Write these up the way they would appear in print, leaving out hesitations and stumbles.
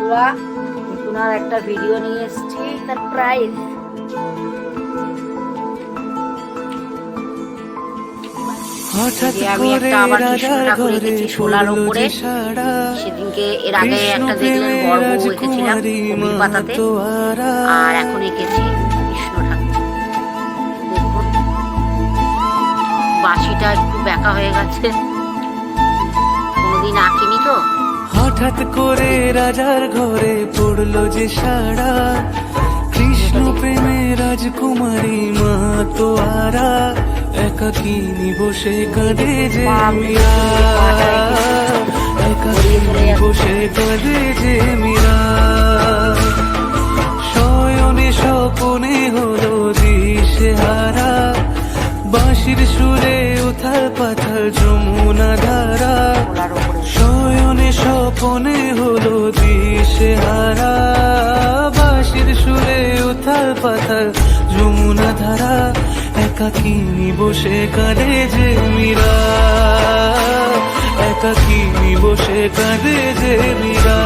বন্ধুরা, নতুন আর একটা ভিডিও নিয়ে এসেছি। সারপ্রাইজ। আমি একটা আবার কৃষ্ণ ঠাকুর এঁকেছি শোলার ওপরে। সেদিনকে এর আগে একটা দেখলেন বড়বউ এঁকেছিলাম কবির পাতাতে, আর এখন এঁকেছি কৃষ্ণ ঠাকুর। দেখুন বাঁশিটা একটু বেঁকা হয়ে গেছে, কোনোদিন আঁকিনি তো। হঠাৎ করে রাজার ঘরে পড়লো যে সাড়া, কৃষ্ণ প্রেমে রাজকুমারী মা তো আরা, একাকিনী বসে কাঁদে যে মীরা, একাকিনী বসে কাঁদে যে মীরা। শয়নে স্বপনে হলো দিশে হারা, বাঁশির সুরে উথাল পাথাল যমুনা ধারা। শয়নে স্বপনে হলো দিশে হারা, বাঁশির সুরে উথাল পাথাল যমুনা ধারা। একাকিনী বসে কাঁদে যে মীরা, একাকিনী বসে কাঁদে যে মীরা।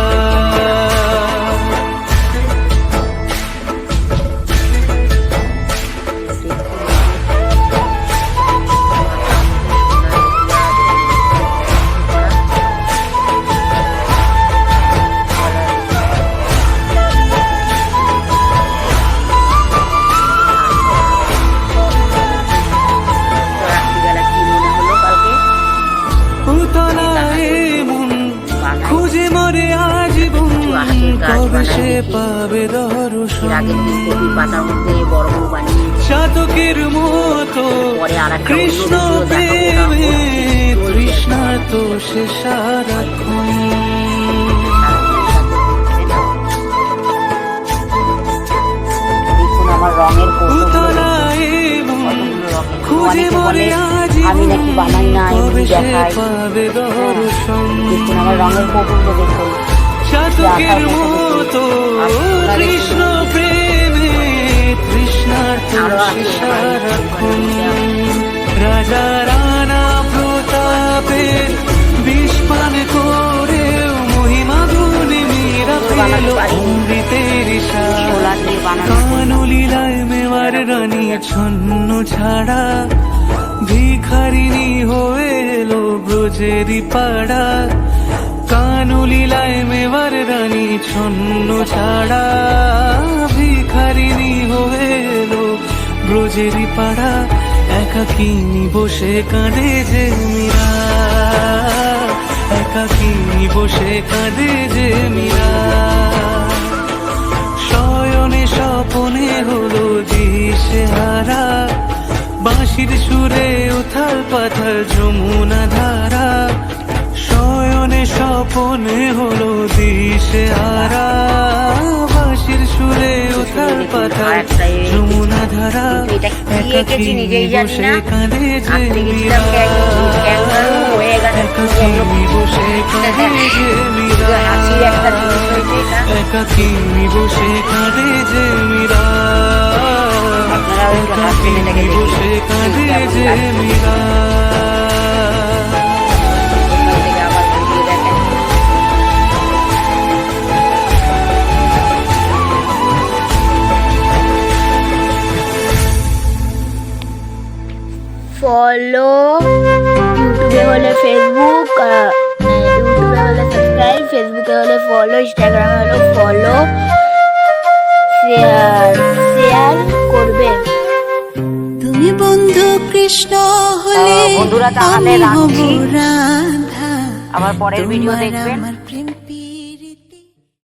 খুঁজে মরে আজীবন কবে সে পাবে দর্শন, চাতকের মতো কৃষ্ণ প্রেমে তৃষ্ণার্ত সে সারাক্ষণ। খুঁজে মরে আজীবন কবে সে পাবে দর্শন, চাতকের মতো কৃষ্ণ প্রেমে তৃষ্ণার্ত সে সারাক্ষণ। রাজা রানা প্রতাপের বিস্পান করেও মহিমা গুণে মীরা পেল অমৃতের স্বাদ। কানলীলায় মেওয়ার রানী ছন্ন ছাড়া, ভিখারিনী হয়ে এলো ব্রজেরই পাড়া। কানলীলায় মেওয়ার রানী ছন্ন ছাড়া, ভিখারিনী হয়ে এলো ব্রজেরই পাড়া। একাকিনী বসে কাঁদে যে মীরা, একাকিনী বসে কাঁদে যে মীরা। শয়নে স্বপনে হলো দিশে হারা, বাঁশির সুরে উথাল পাথাল যমুনা ধারা। শয়নে স্বপনে হলো দিশে হারা, বাঁশির সুরে উথাল পাথাল যমুনা ধারা। একাকিনী বসে কাঁদে যে মীরা, একাকিনী বসে কাঁদে যে মীরা, একাকিনী বসে কাঁদে যে মীরা, একাকিনী বসে কাঁদে যে মীরা। ফলো ইউটিউবে হলে ফেসবুক, ইউটিউবে হলে সাবস্ক্রাইব, ফেসবুকে হলে ফলো, ইনস্টাগ্রামে হলে ফলো, শেয়ার করবে। তুমি বন্ধু কৃষ্ণ হলে বন্ধুরা তাহলে রাখছি, রাধা, আবার পরের ভিডিও দেখবেন।